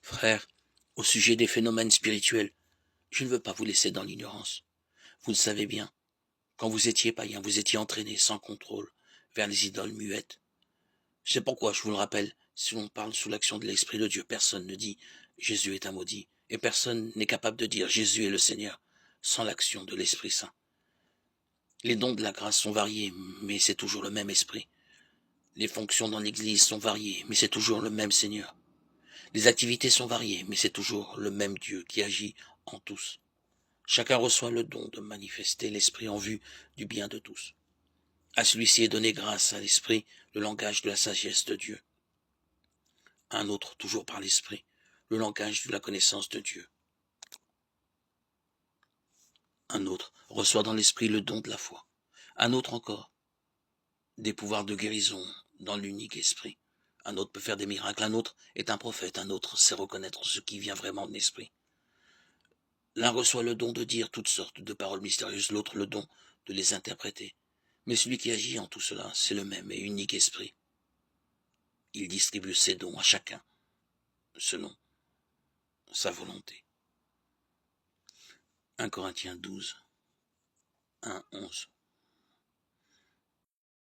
Frères, au sujet des phénomènes spirituels, je ne veux pas vous laisser dans l'ignorance. Vous le savez bien, quand vous étiez païen, vous étiez entraîné sans contrôle vers les idoles muettes. C'est pourquoi je vous le rappelle, si l'on parle sous l'action de l'Esprit de Dieu, personne ne dit Jésus est un maudit, et personne n'est capable de dire Jésus est le Seigneur sans l'action de l'Esprit Saint. Les dons de la grâce sont variés, mais c'est toujours le même Esprit. Les fonctions dans l'Église sont variées, mais c'est toujours le même Seigneur. Les activités sont variées, mais c'est toujours le même Dieu qui agit en tous. Chacun reçoit le don de manifester l'Esprit en vue du bien de tous. À celui-ci est donné grâce à l'Esprit le langage de la sagesse de Dieu. À un autre, toujours par l'Esprit, le langage de la connaissance de Dieu. Un autre reçoit dans l'Esprit le don de la foi. Un autre encore, des pouvoirs de guérison dans l'unique Esprit. Un autre peut faire des miracles, un autre est un prophète, un autre sait reconnaître ce qui vient vraiment de l'Esprit. L'un reçoit le don de dire toutes sortes de paroles mystérieuses, l'autre le don de les interpréter. Mais celui qui agit en tout cela, c'est le même et unique Esprit. Il distribue ses dons à chacun, selon sa volonté. 1 Corinthiens 12, 1, 11.